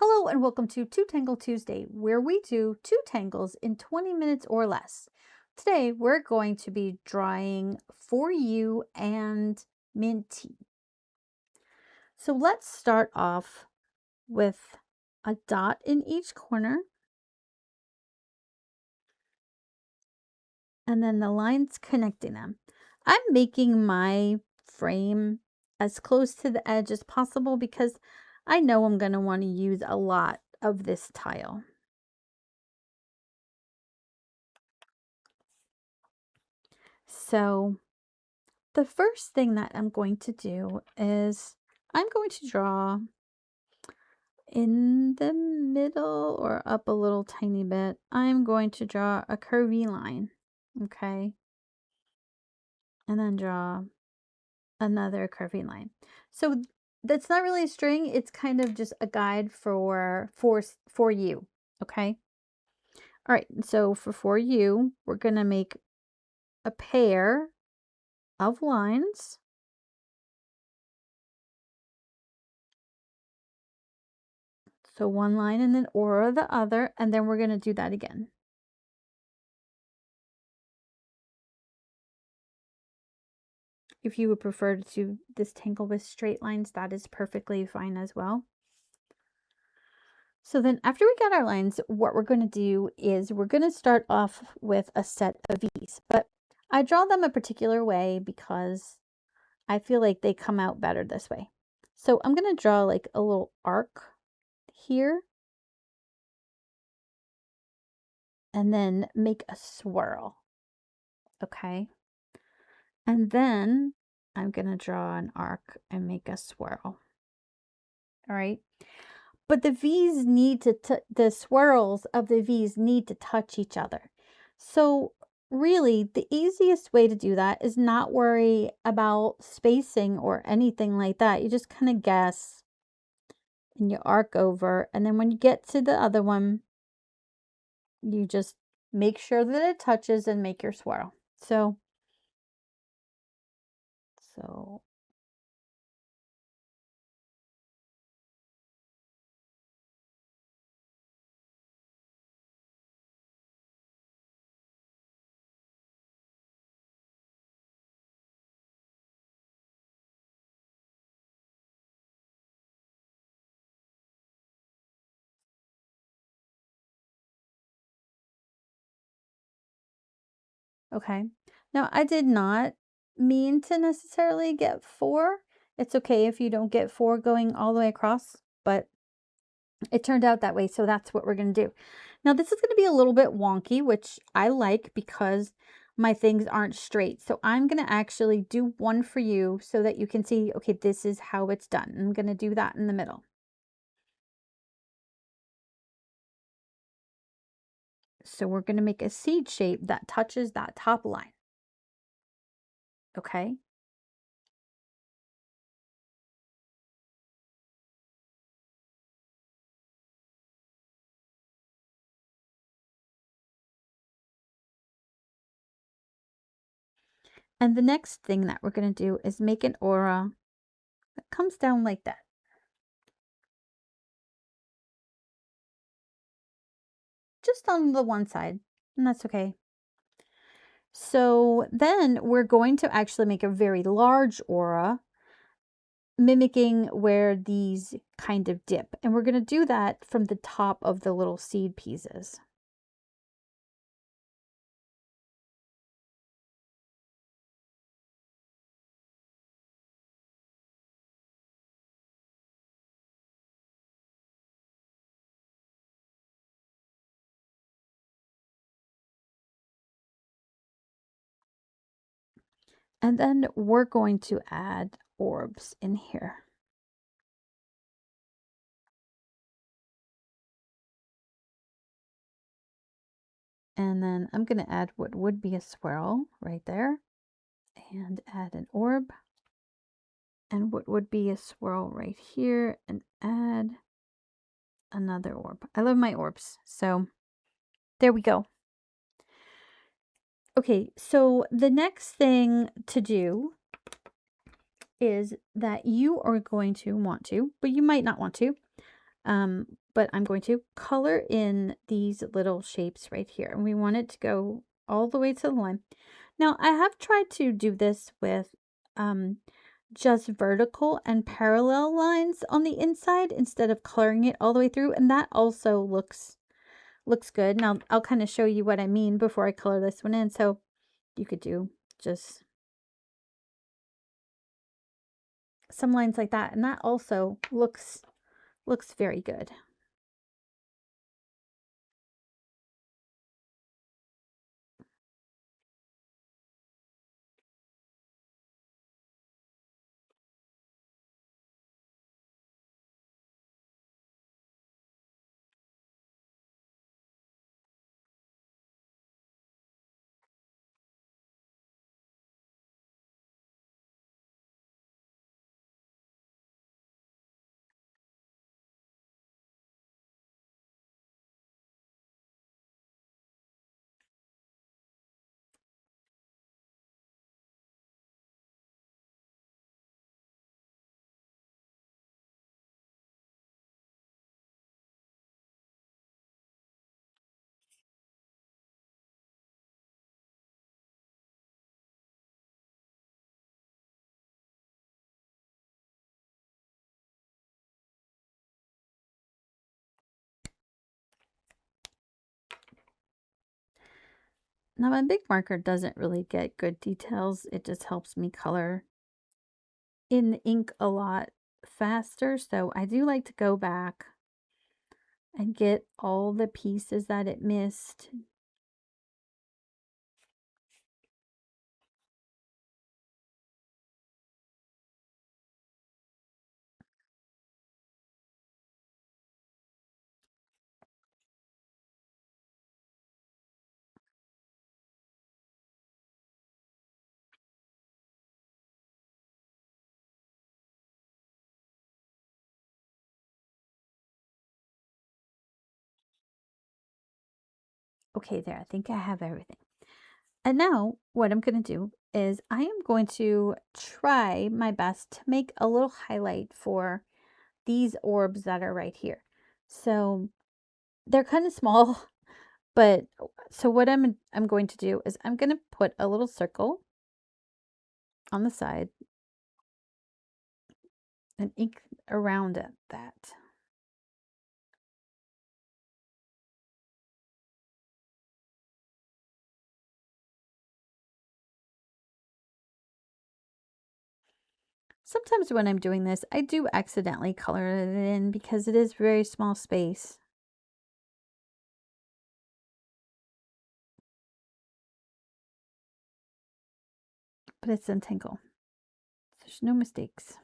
Hello and welcome to Two Tangle Tuesday, where we do two tangles in 20 minutes or less. Today we're going to be drawing For You and Mintea. So let's start off with a dot in each corner and then the lines connecting them. I'm making my frame as close to the edge as possible because I know I'm going to want to use a lot of this tile. So the first thing that I'm going to do is I'm going to draw in the middle or up a little tiny bit. I'm going to draw a curvy line, okay? And then draw another curvy line. So that's not really a string. It's kind of just a guide for you, okay? All right, so for you, we're going to make a pair of lines. So one line and then or the other, and then we're going to do that again. If you would prefer to do this tangle with straight lines, that is perfectly fine as well. So then after we got our lines, what we're going to do is we're going to start off with a set of V's. But I draw them a particular way because I feel like they come out better this way. So I'm going to draw like a little arc here. And then make a swirl. Okay. And then I'm going to draw an arc and make a swirl. All right. But the V's need to, the swirls of the V's need to touch each other. So really the easiest way to do that is not worry about spacing or anything like that. You just kind of guess and you arc over. And then when you get to the other one, you just make sure that it touches and make your swirl. So okay. Now, I did not mean to necessarily get 4. It's okay if you don't get 4 going all the way across, but it turned out that way, so that's what we're going to do. Now, this is going to be a little bit wonky, which I like because my things aren't straight. So I'm going to actually do one for you so that you can see, okay, this is how it's done. I'm going to do that in the middle. So we're going to make a seed shape that touches that top line. Okay. And the next thing that we're going to do is make an aura that comes down like that. Just on the one side, and that's okay. So then we're going to actually make a very large aura, mimicking where these kind of dip. And we're going to do that from the top of the little seed pieces. And then we're going to add orbs in here. And then I'm going to add what would be a swirl right there and add an orb. And what would be a swirl right here and add another orb. I love my orbs. So there we go. Okay, so the next thing to do is that you are going to want to, but you might not want to, But I'm going to color in these little shapes right here. And we want it to go all the way to the line. Now, I have tried to do this with just vertical and parallel lines on the inside instead of coloring it all the way through. And that also looks good. Now, I'll kind of show you what I mean before I color this one in. So you could do just some lines like that. And that also looks very good. Now my big marker doesn't really get good details. It just helps me color in the ink a lot faster. So I do like to go back and get all the pieces that it missed. Okay, there, I think I have everything. And now what I'm going to do is I am going to try my best to make a little highlight for these orbs that are right here. So they're kind of small, but so what I'm going to do is I'm going to put a little circle on the side and ink around it, that. Sometimes when I'm doing this, I do accidentally color it in because it is very small space. But it's Zentangle. There's no mistakes.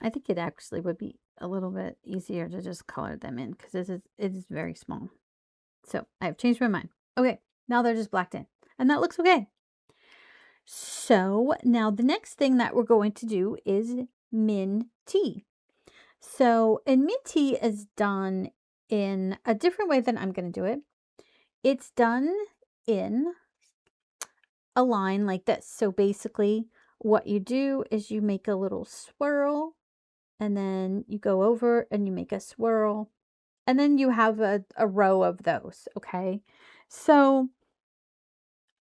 I think it actually would be a little bit easier to just color them in because it is very small. So I have changed my mind. Okay, now they're just blacked in. And that looks okay. So now the next thing that we're going to do is Mintea. So, and Mintea is done in a different way than I'm going to do it. It's done in a line like this. So basically what you do is you make a little swirl and then you go over and you make a swirl and then you have a row of those. Okay. So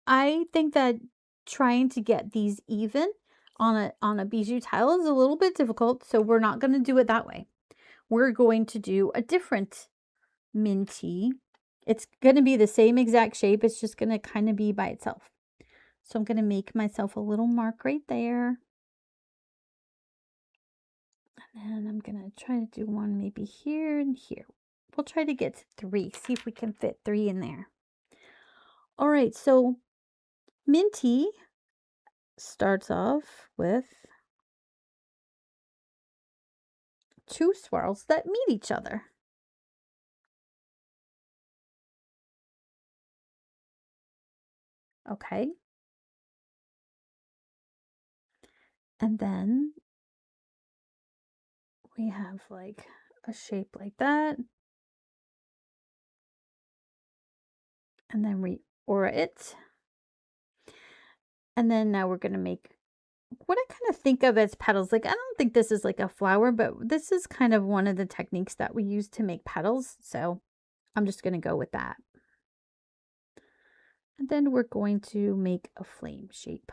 I think that trying to get these even on a bijou tile is a little bit difficult. So we're not going to do it that way. We're going to do a different Mintea. It's going to be the same exact shape. It's just going to kind of be by itself. So I'm going to make myself a little mark right there. And I'm going to try to do one maybe here and here. We'll try to get to 3. See if we can fit 3 in there. All right, so Minty starts off with 2 swirls that meet each other. Okay. And then we have like a shape like that. And then we aura it. And then now we're going to make what I kind of think of as petals. Like, I don't think this is like a flower, but this is kind of one of the techniques that we use to make petals. So I'm just going to go with that. And then we're going to make a flame shape.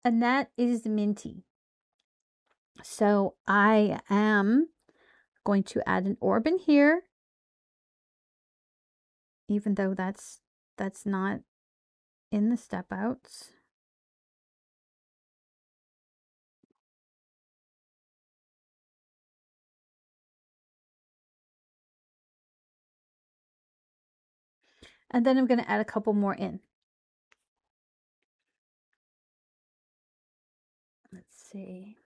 And that is Minty. So I am going to add an orb in here, even though that's not in the step outs. And then I'm going to add a couple more in. Let's see.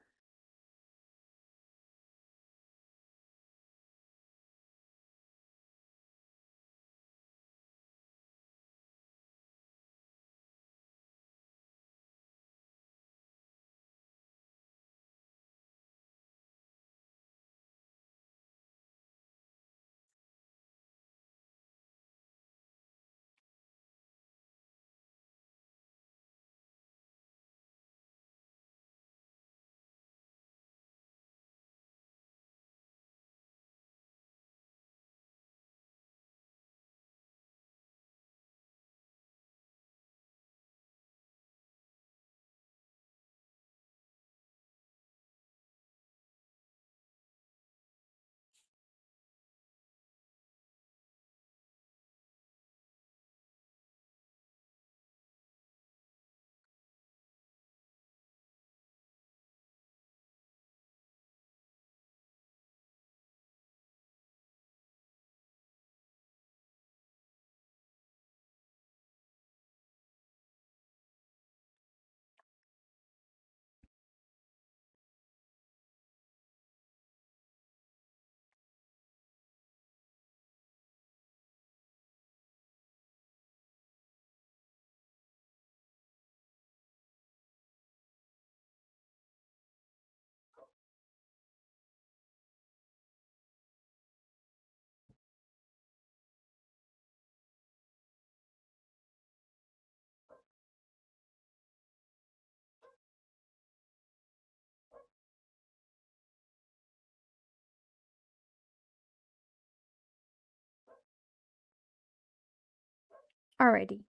Alrighty.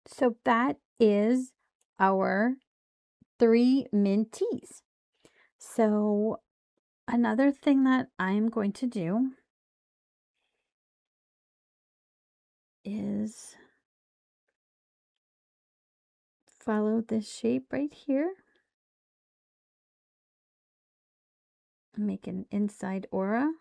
So that is our 3 Minties. So another thing that I'm going to do is follow this shape right here. Make an inside aura.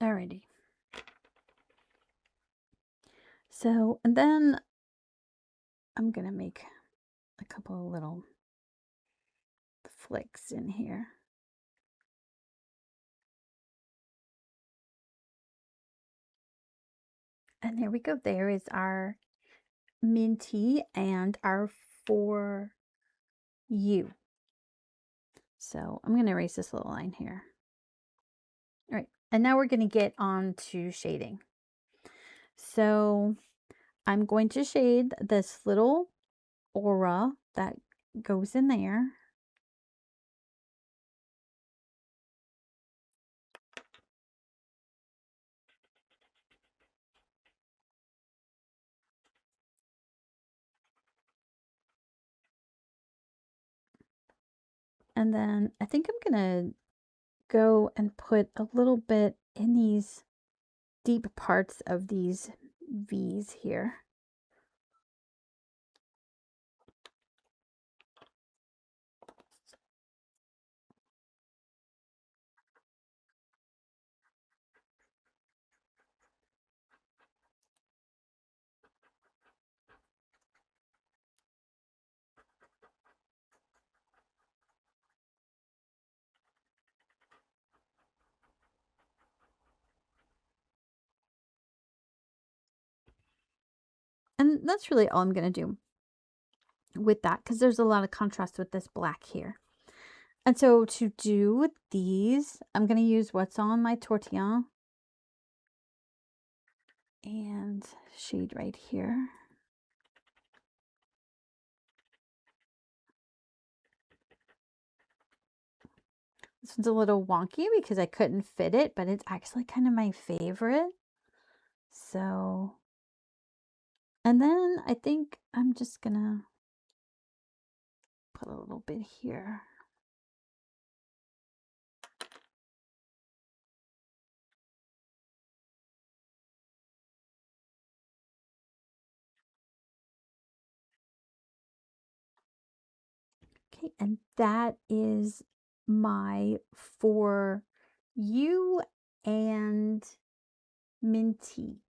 Alrighty. So, and then I'm going to make a couple of little flicks in here. And there we go. There is our Minty and our 4 U. So I'm going to erase this little line here. All right. And now we're going to get on to shading. So I'm going to shade this little aura that goes in there. And then I think I'm gonna go and put a little bit in these deep parts of these V's here. And that's really all I'm going to do with that, because there's a lot of contrast with this black here. And so to do these, I'm going to use what's on my tortilla and shade right here. This one's a little wonky because I couldn't fit it, but it's actually kind of my favorite. So, and then I think I'm just gonna put a little bit here. Okay, and that is my for you and Mintea.